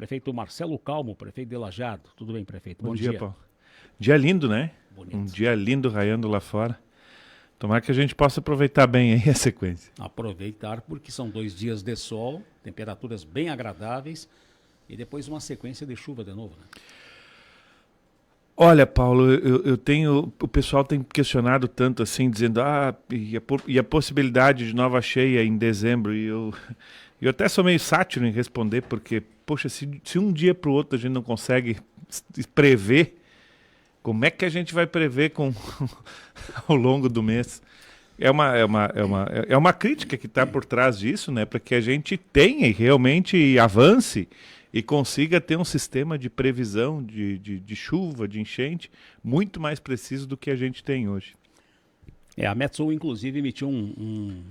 Prefeito Marcelo Calmo, prefeito de Lajeado. Tudo bem, prefeito? Bom dia, Paulo. Dia lindo, né? Bonito. Um dia lindo raiando lá fora. Tomara que a gente possa aproveitar bem aí a sequência. Aproveitar, porque são 2 dias de sol, temperaturas bem agradáveis e depois uma sequência de chuva de novo, né? Olha, Paulo, eu tenho. O pessoal tem questionado tanto assim, dizendo, e a possibilidade de nova cheia em dezembro. E eu até sou meio sátiro em responder, porque, poxa, se um dia para o outro a gente não consegue prever, como é que a gente vai prever ao longo do mês? É uma crítica que está por trás disso, né? Para que a gente tenha e realmente avance e consiga ter um sistema de previsão de chuva, de enchente, muito mais preciso do que a gente tem hoje. A Metsul, inclusive, emitiu um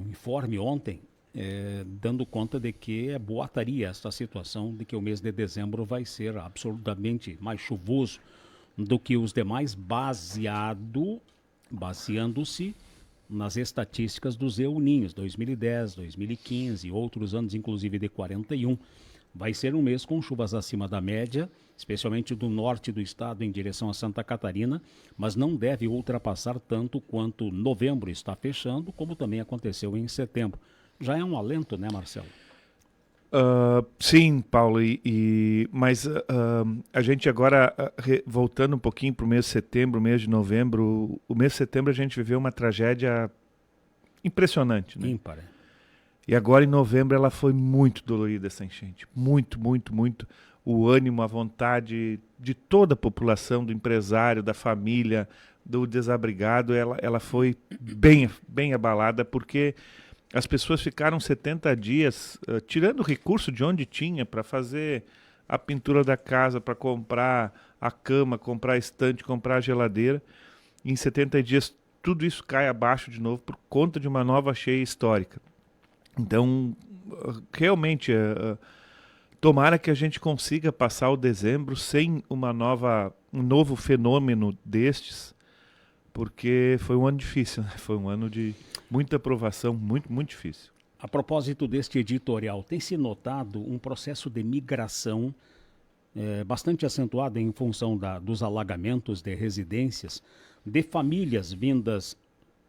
informe ontem, dando conta de que é boataria esta situação de que o mês de dezembro vai ser absolutamente mais chuvoso do que os demais, baseando-se nas estatísticas dos El Ninhos, 2010, 2015, outros anos, inclusive de 41. Vai ser um mês com chuvas acima da média, especialmente do norte do estado em direção a Santa Catarina, mas não deve ultrapassar tanto quanto novembro está fechando, como também aconteceu em setembro. Já é um alento, né, Marcelo? Sim, Paulo, mas a gente agora, voltando um pouquinho para o mês de setembro, mês de novembro, o mês de setembro a gente viveu uma tragédia impressionante, né? Ímpar. E agora em novembro ela foi muito dolorida, essa enchente. Muito, muito, muito. O ânimo, a vontade de toda a população, do empresário, da família, do desabrigado, ela foi bem, bem abalada, porque as pessoas ficaram 70 dias tirando recurso de onde tinha para fazer a pintura da casa, para comprar a cama, comprar a estante, comprar a geladeira. E em 70 dias tudo isso cai abaixo de novo por conta de uma nova cheia histórica. Então, realmente, tomara que a gente consiga passar o dezembro sem um novo fenômeno destes, porque foi um ano difícil, né? Foi um ano de muita provação, muito, muito difícil. A propósito deste editorial, tem se notado um processo de migração bastante acentuado em função dos alagamentos de residências, de famílias vindas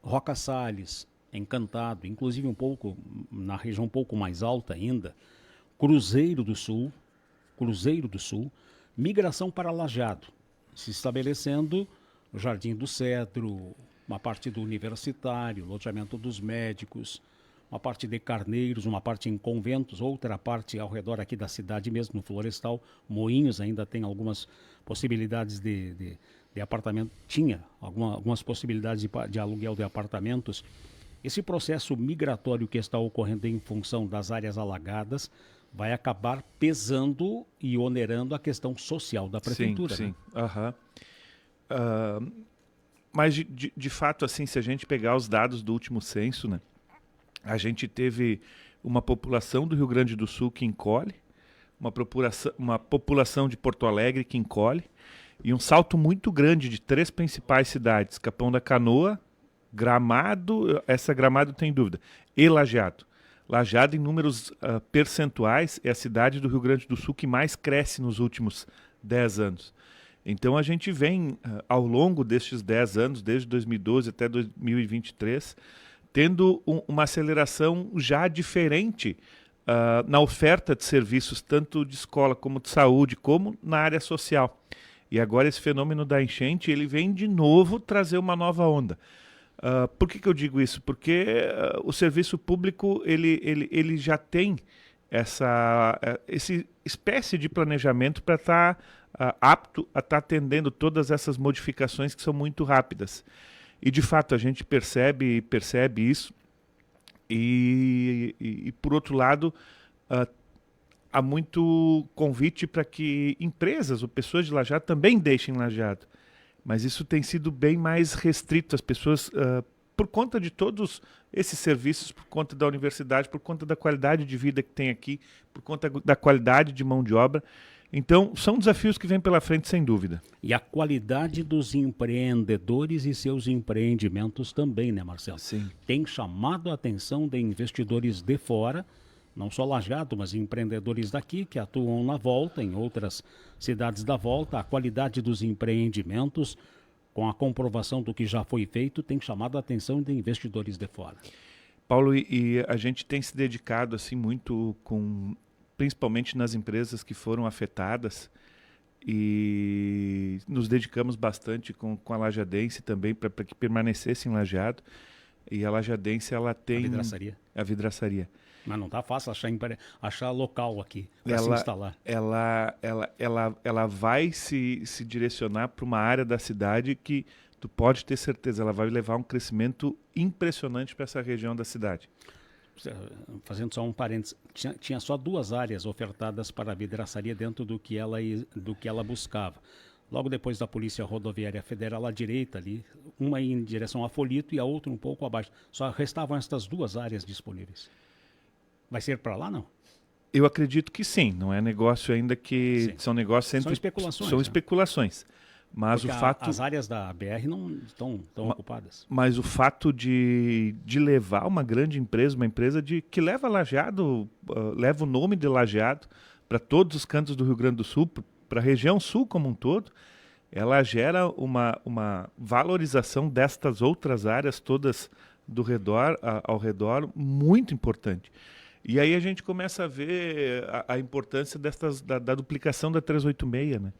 Roca Salles, Encantado, inclusive um pouco na região um pouco mais alta ainda, Cruzeiro do Sul, migração para Lajeado, se estabelecendo o Jardim do Cedro, uma parte do Universitário, loteamento dos médicos, uma parte de Carneiros, uma parte em Conventos, outra parte ao redor aqui da cidade mesmo, no Florestal. Moinhos ainda tem algumas possibilidades de apartamento, tinha algumas possibilidades de aluguel de apartamentos. Esse processo migratório que está ocorrendo em função das áreas alagadas vai acabar pesando e onerando a questão social da prefeitura. Sim, né? Mas de fato, assim, se a gente pegar os dados do último censo, né, a gente teve uma população do Rio Grande do Sul que encolhe, uma população de Porto Alegre que encolhe, e um salto muito grande de 3 principais cidades, Capão da Canoa, Gramado, essa Gramado tem dúvida, e Lajeado. Lajeado, em números percentuais, é a cidade do Rio Grande do Sul que mais cresce nos últimos 10 anos. Então a gente vem, ao longo destes 10 anos, desde 2012 até 2023, tendo uma aceleração já diferente na oferta de serviços, tanto de escola como de saúde, como na área social. E agora esse fenômeno da enchente, ele vem de novo trazer uma nova onda. Por que eu digo isso? Porque o serviço público ele já tem essa espécie de planejamento para estar apto a estar atendendo todas essas modificações que são muito rápidas. E, de fato, a gente percebe isso. E por outro lado, há muito convite para que empresas ou pessoas de Lajeado também deixem Lajeado. Mas isso tem sido bem mais restrito. As pessoas, por conta de todos esses serviços, por conta da universidade, por conta da qualidade de vida que tem aqui, por conta da qualidade de mão de obra. Então, são desafios que vêm pela frente, sem dúvida. E a qualidade dos empreendedores e seus empreendimentos também, né, Marcelo? Sim. Tem chamado a atenção de investidores de fora não só Lajeado, mas empreendedores daqui que atuam na volta, em outras cidades da volta. A qualidade dos empreendimentos, com a comprovação do que já foi feito, tem chamado a atenção de investidores de fora. Paulo, e a gente tem se dedicado assim muito principalmente nas empresas que foram afetadas, e nos dedicamos bastante com a Lajadense também para que permanecesse em Lajeado. E a Lajadense, ela tem a vidraçaria. Mas não tá fácil achar local aqui para se instalar. Ela vai se direcionar para uma área da cidade que tu pode ter certeza, ela vai levar um crescimento impressionante para essa região da cidade. Fazendo só um parênteses, tinha só 2 áreas ofertadas para a vidraçaria dentro do que ela buscava. Logo depois da Polícia Rodoviária Federal, à direita ali, uma em direção a Folito e a outra um pouco abaixo. Só restavam estas 2 áreas disponíveis. Vai ser para lá, não? Eu acredito que sim. Não é negócio ainda que... Sim. São negócios entre... São especulações. São especulações. Mas porque o fato... As áreas da BR não estão ocupadas. Mas o fato de levar uma grande empresa, uma empresa que leva Lajeado, leva o nome de Lajeado para todos os cantos do Rio Grande do Sul, para a região sul como um todo, ela gera uma valorização destas outras áreas todas ao redor muito importante. E aí a gente começa a ver a importância da duplicação da 386, né?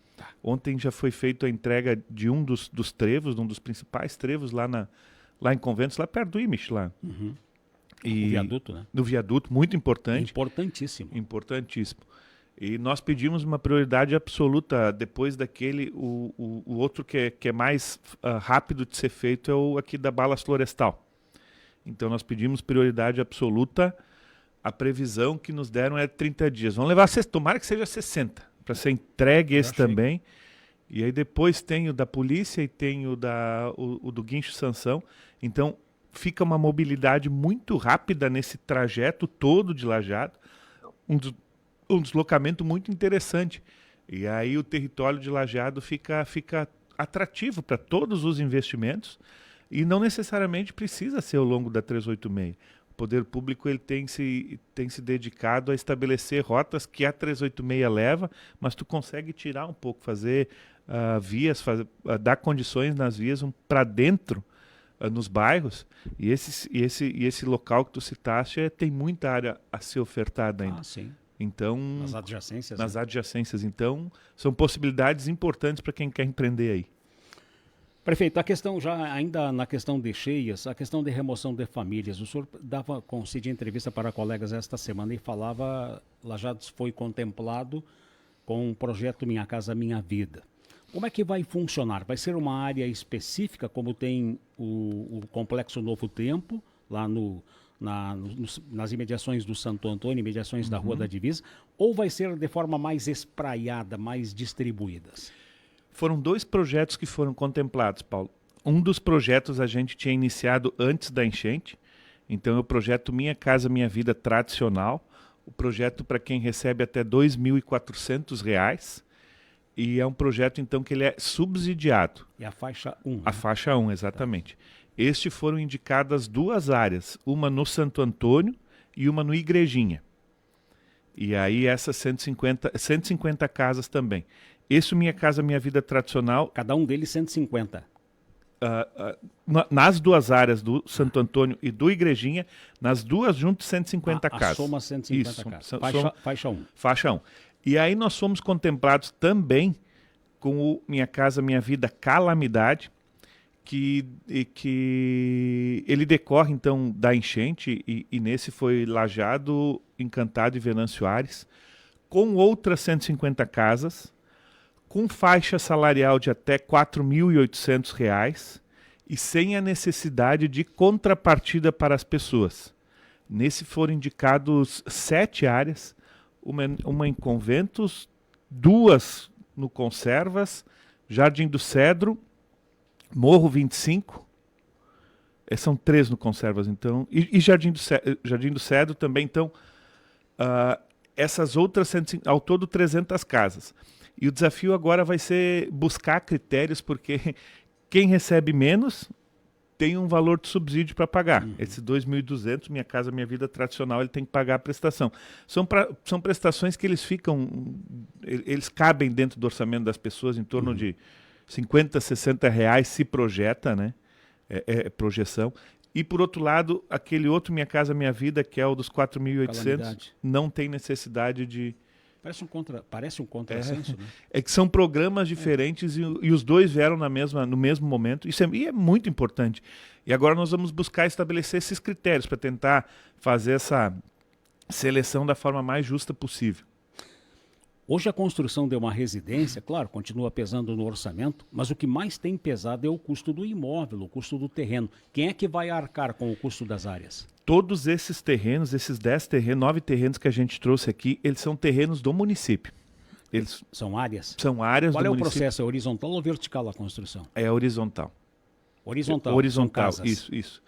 Ontem já foi feita a entrega de um dos trevos, de um dos principais trevos lá em Conventos, lá perto do Imich, lá. Uhum. E o viaduto, né? No viaduto, muito importante. Importantíssimo. Importantíssimo. E nós pedimos uma prioridade absoluta. Depois daquele, o outro que é mais rápido de ser feito é o aqui da Balas Florestal. Então nós pedimos prioridade absoluta. A previsão que nos deram é 30 dias. Vamos levar, tomara que seja 60, para ser entregue esse também. E aí depois tem o da polícia e tem o do Guincho Sansão. Então fica uma mobilidade muito rápida nesse trajeto todo de Lajeado. Um deslocamento muito interessante. E aí o território de Lajeado fica atrativo para todos os investimentos e não necessariamente precisa ser ao longo da 386. O poder público ele tem se dedicado a estabelecer rotas que a 386 leva, mas tu consegue tirar um pouco, fazer vias, dar condições nas vias para dentro, nos bairros, e esse local que tu citaste tem muita área a ser ofertada ainda. Sim. Então, nas adjacências. Nas adjacências. Então, são possibilidades importantes para quem quer empreender aí. Prefeito, a questão ainda na questão de cheias, a questão de remoção de famílias, o senhor concedia entrevista para colegas esta semana e falava, Lajeado foi contemplado com o projeto Minha Casa Minha Vida. Como é que vai funcionar? Vai ser uma área específica, como tem o Complexo Novo Tempo, lá nas imediações do Santo Antônio, imediações da Rua da Divisa, ou vai ser de forma mais espraiada, mais distribuídas? Foram 2 projetos que foram contemplados, Paulo. Um dos projetos a gente tinha iniciado antes da enchente, então é o projeto Minha Casa Minha Vida tradicional, o projeto para quem recebe até R$ 2.400, e é um projeto então que ele é subsidiado. É a faixa 1. A faixa 1, exatamente. Estes foram indicadas 2 áreas, uma no Santo Antônio e uma no Igrejinha. E aí essas 150 casas também. Esse Minha Casa Minha Vida tradicional... Cada um deles 150. Nas 2 áreas do Santo Antônio e do Igrejinha, nas 2 juntas 150 casas. A soma 150 Isso, casas. Faixa 1. Faixa 1. E aí nós fomos contemplados também com o Minha Casa Minha Vida Calamidade, que ele decorre então da enchente, e nesse foi Lajeado, Encantado e Venâncio Aires, com outras 150 casas, com faixa salarial de até R$ 4.800 e sem a necessidade de contrapartida para as pessoas. Nesse foram indicados 7 áreas, uma em Conventos, 2 no Conservas, Jardim do Cedro, Morro 25, são 3 no Conservas, então, e Jardim do Cedro também. Então, essas outras, ao todo 300 casas. E o desafio agora vai ser buscar critérios, porque quem recebe menos tem um valor de subsídio para pagar. Esse 2.200, Minha Casa Minha Vida tradicional, ele tem que pagar a prestação. São prestações que eles cabem dentro do orçamento das pessoas em torno de 50, 60 reais se projeta, né? Projeção. E, por outro lado, aquele outro Minha Casa Minha Vida, que é o dos 4.800, não tem necessidade de... Parece um contrassenso, né? É que são programas diferentes e os dois vieram no mesmo momento. E é muito importante. E agora nós vamos buscar estabelecer esses critérios para tentar fazer essa seleção da forma mais justa possível. Hoje a construção de uma residência, claro, continua pesando no orçamento, mas o que mais tem pesado é o custo do imóvel, o custo do terreno. Quem é que vai arcar com o custo das áreas? Todos esses terrenos, esses 9 terrenos que a gente trouxe aqui, eles são terrenos do município. Eles são áreas? São áreas Qual do é o município. processo? É horizontal ou vertical a construção? É horizontal. Horizontal. Horizontal, são casas. isso.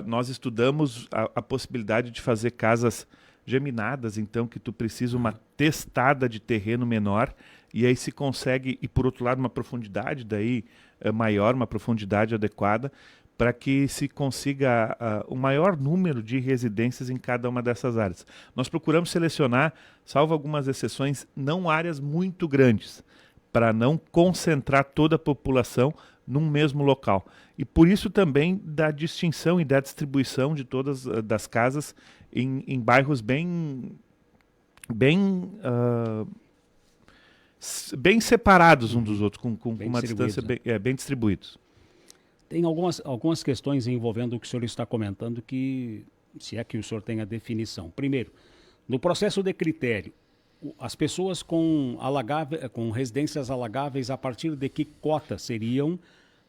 Nós estudamos a possibilidade de fazer casas geminadas, então, que tu precisa uma testada de terreno menor, e aí se consegue, e por outro lado, uma profundidade daí maior, uma profundidade adequada, para que se consiga o maior número de residências em cada uma dessas áreas. Nós procuramos selecionar, salvo algumas exceções, não áreas muito grandes, para não concentrar toda a população num mesmo local. E por isso também da distinção e da distribuição de todas das casas em bairros bem separados uns dos outros, com uma distância bem distribuídos. Tem algumas questões envolvendo o que o senhor está comentando que, se é que o senhor tem a definição. Primeiro, no processo de critério, as pessoas com residências alagáveis, a partir de que cota seriam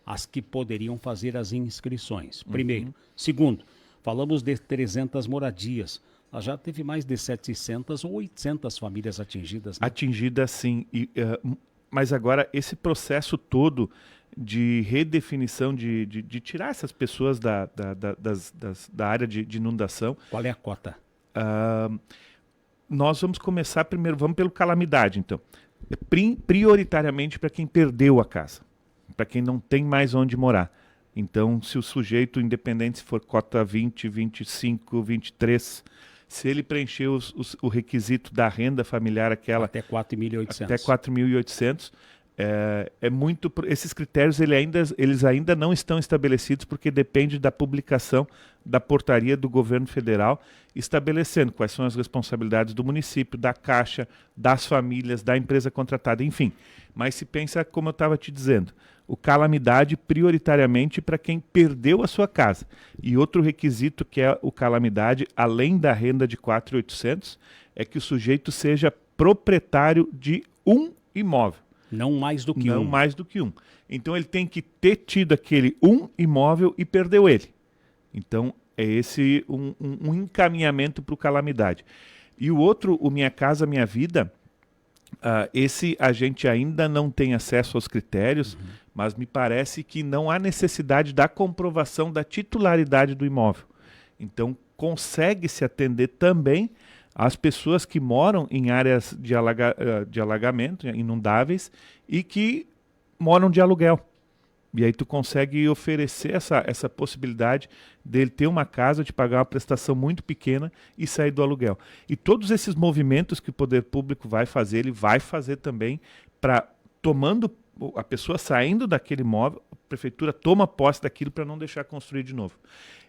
as que poderiam fazer as inscrições? Primeiro. Segundo, falamos de 300 moradias. Já teve mais de 700 ou 800 famílias atingidas, né? Atingidas, sim. Mas agora, esse processo todo de redefinição, de tirar essas pessoas da área de inundação... Qual é a cota? Nós vamos começar primeiro, vamos pelo calamidade, então. Prioritariamente para quem perdeu a casa, para quem não tem mais onde morar. Então, se o sujeito, independente se for cota 20, 25, 23, se ele preencher o requisito da renda familiar, aquela... Até 4.800. Até 4.800, esses critérios eles ainda não estão estabelecidos, porque depende da publicação da portaria do governo federal, estabelecendo quais são as responsabilidades do município, da Caixa, das famílias, da empresa contratada, enfim. Mas se pensa, como eu estava te dizendo, o calamidade prioritariamente para quem perdeu a sua casa. E outro requisito que é o calamidade, além da renda de 4.800, é que o sujeito seja proprietário de um imóvel. Não mais do que um. Não mais do que um. Então ele tem que ter tido aquele um imóvel e perdeu ele. Então é esse um encaminhamento para o calamidade. E o outro, o Minha Casa Minha Vida, esse a gente ainda não tem acesso aos critérios, mas me parece que não há necessidade da comprovação da titularidade do imóvel. Então consegue-se atender também as pessoas que moram em áreas de alagamento, inundáveis, e que moram de aluguel. E aí tu consegue oferecer essa possibilidade dele ter uma casa, de pagar uma prestação muito pequena e sair do aluguel. E todos esses movimentos que o poder público vai fazer, ele vai fazer também para, tomando a pessoa saindo daquele imóvel, a prefeitura toma posse daquilo para não deixar construir de novo.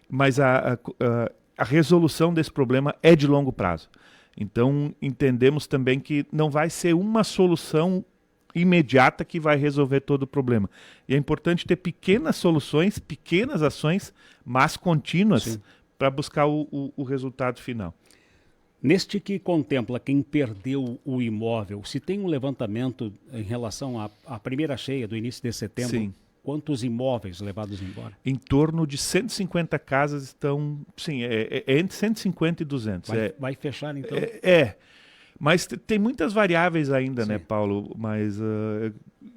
Mas a resolução desse problema é de longo prazo. Então, entendemos também que não vai ser uma solução imediata que vai resolver todo o problema. E é importante ter pequenas soluções, pequenas ações, mas contínuas, para buscar o resultado final. Neste que contempla quem perdeu o imóvel, se tem um levantamento em relação à primeira cheia do início de setembro? Sim. Quantos imóveis levados embora? Em torno de 150 casas estão... Sim, entre 150 e 200. Vai fechar, então? Mas tem muitas variáveis ainda, né, Paulo?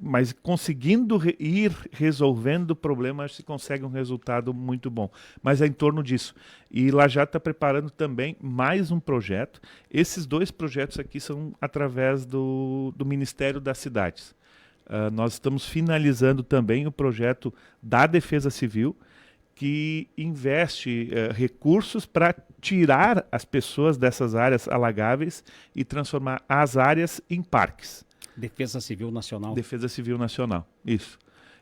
Mas conseguindo ir resolvendo o problema, acho que se consegue um resultado muito bom. Mas é em torno disso. E Lajá está preparando também mais um projeto. Esses 2 projetos aqui são através do Ministério das Cidades. Nós estamos finalizando também o projeto da Defesa Civil, que investe recursos para tirar as pessoas dessas áreas alagáveis e transformar as áreas em parques. Defesa Civil Nacional. Defesa Civil Nacional, isso.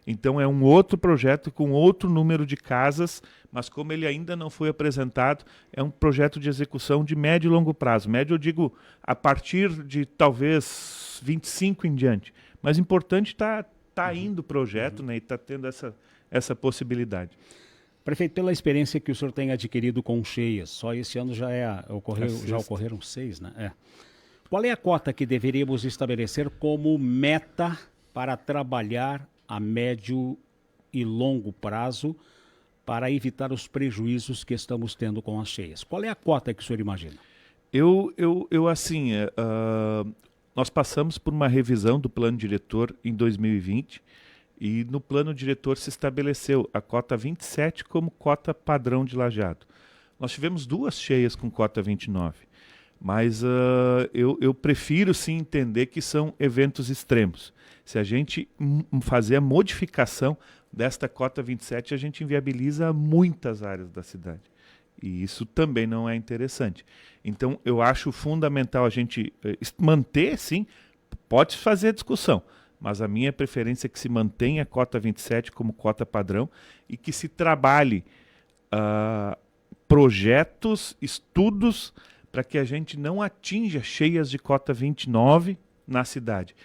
Então é um outro projeto com outro número de casas, mas como ele ainda não foi apresentado, é um projeto de execução de médio e longo prazo. Médio eu digo a partir de talvez 25 em diante. Mas importante tá indo o projeto, né, e está tendo essa possibilidade. Prefeito, pela experiência que o senhor tem adquirido com cheias, só esse ano já ocorreram 6, né? É. Qual é a cota que deveríamos estabelecer como meta para trabalhar a médio e longo prazo para evitar os prejuízos que estamos tendo com as cheias? Qual é a cota que o senhor imagina? Nós passamos por uma revisão do plano diretor em 2020 e no plano diretor se estabeleceu a cota 27 como cota padrão de Lajeado. Nós tivemos 2 cheias com cota 29, mas eu prefiro sim entender que são eventos extremos. Se a gente fazer a modificação desta cota 27, a gente inviabiliza muitas áreas da cidade. E isso também não é interessante. Então, eu acho fundamental a gente manter, sim, pode fazer discussão, mas a minha preferência é que se mantenha a cota 27 como cota padrão e que se trabalhe projetos, estudos, para que a gente não atinja cheias de cota 29 na cidade.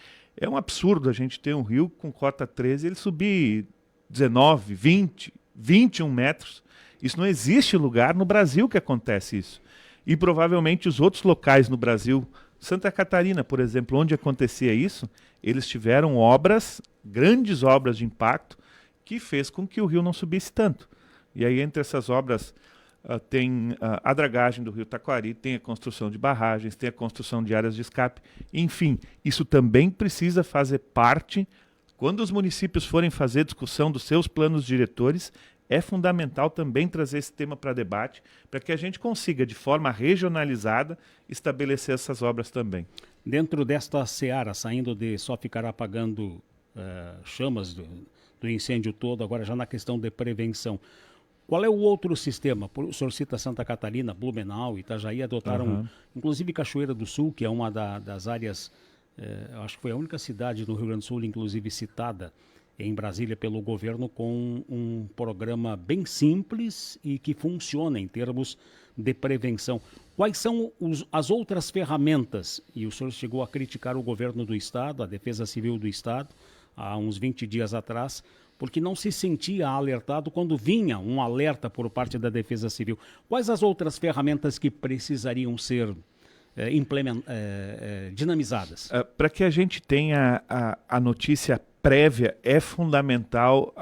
É um absurdo a gente ter um rio com cota 13 ele subir 19, 20, 21 metros. Isso não existe lugar no Brasil que acontece isso. E provavelmente os outros locais no Brasil, Santa Catarina, por exemplo, onde acontecia isso, eles tiveram obras, grandes obras de impacto, que fez com que o rio não subisse tanto. E aí entre essas obras tem a dragagem do rio Taquari, tem a construção de barragens, tem a construção de áreas de escape. Enfim, isso também precisa fazer parte, quando os municípios forem fazer discussão dos seus planos diretores, é fundamental também trazer esse tema para debate, para que a gente consiga, de forma regionalizada, estabelecer essas obras também. Dentro desta seara, saindo de só ficar apagando chamas do incêndio todo, agora já na questão de prevenção, qual é o outro sistema? O senhor cita Santa Catarina, Blumenau, Itajaí, adotaram, inclusive Cachoeira do Sul, que é uma das áreas, acho que foi a única cidade no Rio Grande do Sul, inclusive citada em Brasília pelo governo, com um programa bem simples e que funciona em termos de prevenção. Quais são as outras ferramentas? E o senhor chegou a criticar o governo do Estado, a Defesa Civil do Estado, há uns 20 dias atrás, porque não se sentia alertado quando vinha um alerta por parte da Defesa Civil. Quais as outras ferramentas que precisariam ser dinamizadas? Para que a gente tenha a notícia prévia, é fundamental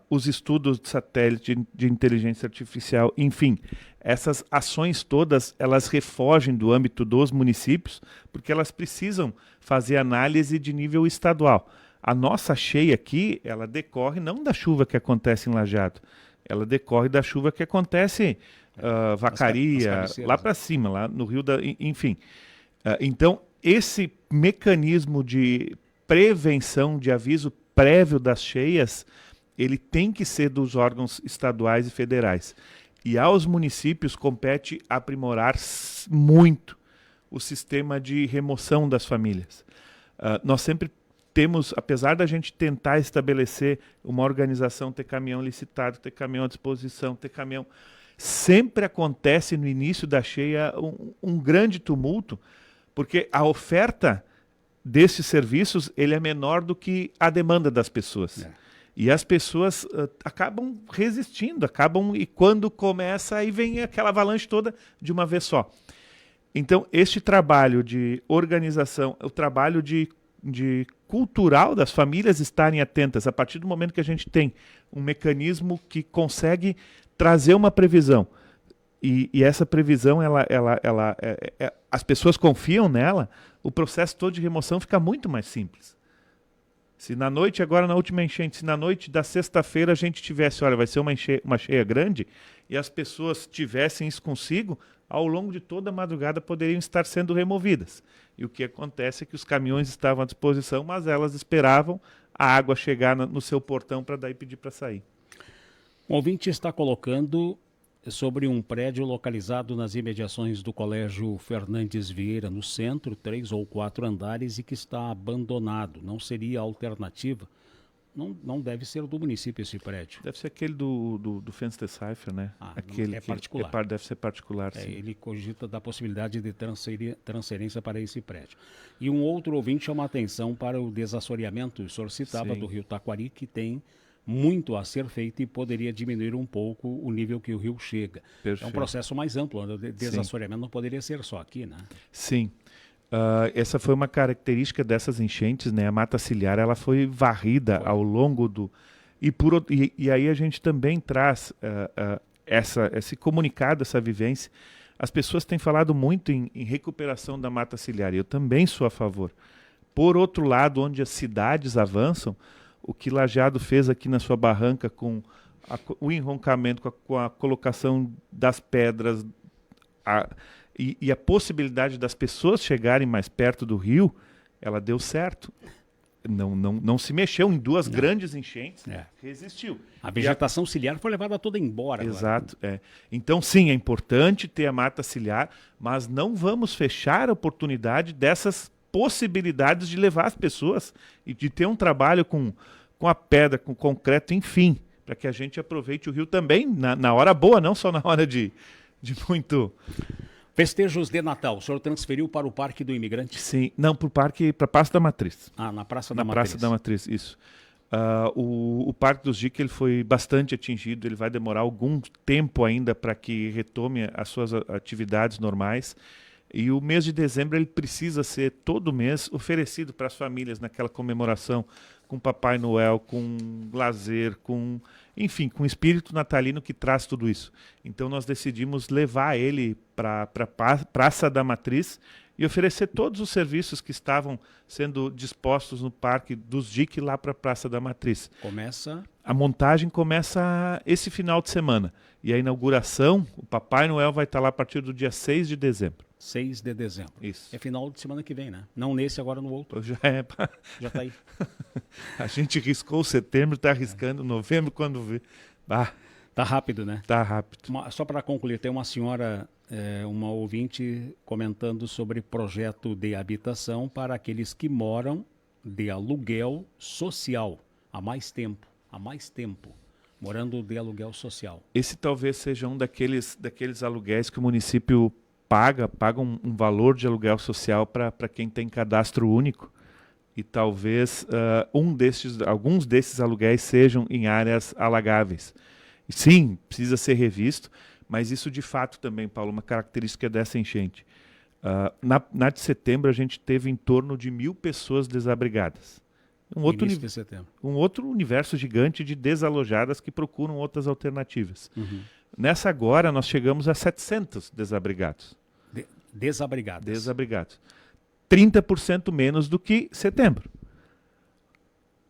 os estudos de satélite, de inteligência artificial, enfim. Essas ações todas, elas refogem do âmbito dos municípios, porque elas precisam fazer análise de nível estadual. A nossa cheia aqui, ela decorre não da chuva que acontece em Lajeado, ela decorre da chuva que acontece Vacaria, lá para cima, lá no Rio enfim. Então, esse mecanismo de prevenção, de aviso prévio das cheias, ele tem que ser dos órgãos estaduais e federais. E aos municípios compete aprimorar muito o sistema de remoção das famílias. Nós sempre temos, apesar da gente tentar estabelecer uma organização, ter caminhão licitado, ter caminhão à disposição, ter caminhão... Sempre acontece no início da cheia um grande tumulto, porque a oferta desses serviços ele é menor do que a demanda das pessoas. E as pessoas acabam resistindo, e quando começa, aí vem aquela avalanche toda de uma vez só. Então, este trabalho de organização, o trabalho de cultural das famílias estarem atentas, a partir do momento que a gente tem um mecanismo que consegue trazer uma previsão, e essa previsão, as pessoas confiam nela, o processo todo de remoção fica muito mais simples. Se na noite, agora na última enchente, se na noite da sexta-feira a gente tivesse, olha, vai ser uma cheia grande, e as pessoas tivessem isso consigo, ao longo de toda a madrugada poderiam estar sendo removidas. E o que acontece é que os caminhões estavam à disposição, mas elas esperavam a água chegar no seu portão para daí pedir para sair. O ouvinte está colocando sobre um prédio localizado nas imediações do Colégio Fernandes Vieira, no centro, 3 ou 4 andares, e que está abandonado. Não seria alternativa? Não deve ser do município esse prédio. Deve ser aquele do Fence the Cipher, né? Aquele é particular. Deve ser particular, sim. Ele cogita da possibilidade de transferência para esse prédio. E um outro ouvinte chama a atenção para o desassoreamento, o senhor citava, do rio Taquari, que tem muito a ser feito e poderia diminuir um pouco o nível que o rio chega. Perfeito. É um processo mais amplo, o desassoreamento não poderia ser só aqui, né? Sim. Essa foi uma característica dessas enchentes, né? A mata ciliar, ela foi varrida ao longo do... E aí a gente também traz esse comunicado, essa vivência. As pessoas têm falado muito em recuperação da mata ciliar, e eu também sou a favor. Por outro lado, onde as cidades avançam, o que Lajeado fez aqui na sua barranca com o enroncamento, com a colocação das pedras e a possibilidade das pessoas chegarem mais perto do rio, ela deu certo. Não se mexeu em duas grandes enchentes, resistiu. A vegetação ciliar foi levada toda embora. Exato. Então, sim, é importante ter a mata ciliar, mas não vamos fechar a oportunidade dessas possibilidades de levar as pessoas e de ter um trabalho com a pedra, com o concreto, enfim, para que a gente aproveite o rio também na hora boa, não só na hora de muito... Festejos de Natal, o senhor transferiu para o Parque do Imigrante? Sim, não, para a Praça da Matriz. Na Praça da Matriz. Na Praça da Matriz, isso. O Parque dos Diques ele foi bastante atingido, ele vai demorar algum tempo ainda para que retome as suas atividades normais. E o mês de dezembro ele precisa ser todo mês oferecido para as famílias naquela comemoração com Papai Noel, com lazer, enfim, com o espírito natalino que traz tudo isso. Então nós decidimos levar ele para a Praça da Matriz e oferecer todos os serviços que estavam sendo dispostos no Parque dos Diques lá para a Praça da Matriz. A montagem começa esse final de semana. E a inauguração, o Papai Noel vai estar lá a partir do dia 6 de dezembro. 6 de dezembro. Isso. É final de semana que vem, né? Não nesse, agora no outro. Já está aí. A gente riscou setembro, está arriscando novembro quando vê. Tá rápido, né? Tá rápido. Só para concluir, tem uma senhora, uma ouvinte, comentando sobre projeto de habitação para aqueles que moram de aluguel social há mais tempo, morando de aluguel social. Esse talvez seja um daqueles aluguéis que o município paga um valor de aluguel social para quem tem cadastro único. E talvez alguns desses aluguéis sejam em áreas alagáveis. Sim, precisa ser revisto, mas isso de fato também, Paulo, uma característica dessa enchente. Na de setembro a gente teve em torno de 1.000 pessoas desabrigadas. Um outro universo gigante de desalojadas que procuram outras alternativas. Uhum. Nessa agora nós chegamos a 700 desabrigados. Desabrigados. 30% menos do que setembro.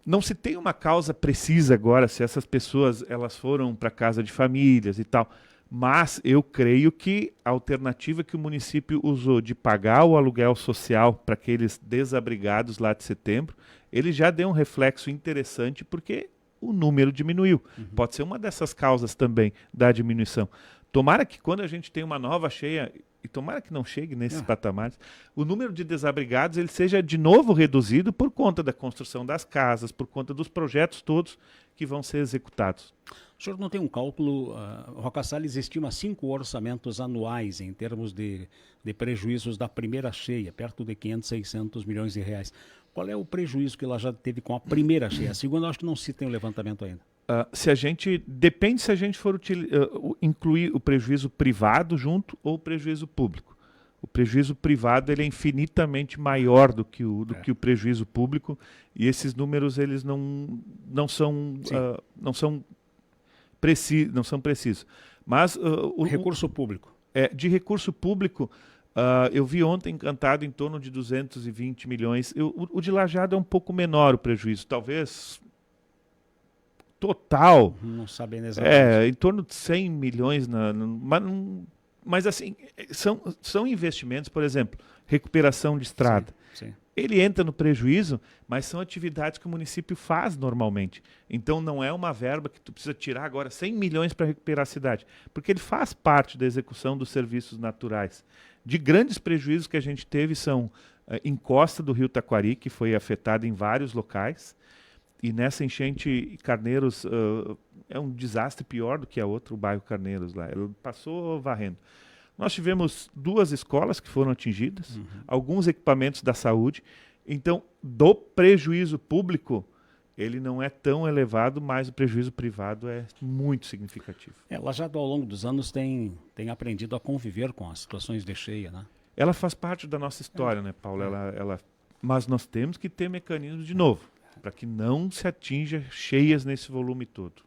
Não se tem uma causa precisa agora se essas pessoas elas foram para casa de famílias e tal, mas eu creio que a alternativa que o município usou de pagar o aluguel social para aqueles desabrigados lá de setembro, ele já deu um reflexo interessante porque o número diminuiu. Uhum. Pode ser uma dessas causas também da diminuição. Tomara que quando a gente tem uma nova cheia, e tomara que não chegue nesses patamares, o número de desabrigados ele seja de novo reduzido por conta da construção das casas, por conta dos projetos todos que vão ser executados. O senhor não tem um cálculo, Roca Salles estima 5 orçamentos anuais em termos de prejuízos da primeira cheia, perto de 500, 600 milhões de reais. Qual é o prejuízo que ela já teve com a primeira cheia? A segunda, eu acho que não se tem o levantamento ainda. Depende se a gente for incluir o prejuízo privado junto ou o prejuízo público. O prejuízo privado ele é infinitamente maior do que o prejuízo público e esses números eles não são precisos. Mas o recurso público. De recurso público, eu vi ontem cantado em torno de 220 milhões. O de Lajeado é um pouco menor o prejuízo, talvez total. Não sabendo exatamente. Em torno de 100 milhões, mas assim, são investimentos, por exemplo, recuperação de estrada. Sim. Ele entra no prejuízo, mas são atividades que o município faz normalmente. Então não é uma verba que tu precisa tirar agora 100 milhões para recuperar a cidade, porque ele faz parte da execução dos serviços naturais. De grandes prejuízos que a gente teve são encosta do Rio Taquari, que foi afetada em vários locais, e nessa enchente Carneiros é um desastre pior do que a outra, o bairro Carneiros lá. Ele passou varrendo. Nós tivemos 2 escolas que foram atingidas, alguns equipamentos da saúde. Então, do prejuízo público, ele não é tão elevado, mas o prejuízo privado é muito significativo. Lajado, ao longo dos anos, tem aprendido a conviver com as situações de cheia, né? Ela faz parte da nossa história, né, Paulo? Mas nós temos que ter mecanismos de novo, para que não se atinja cheias nesse volume todo.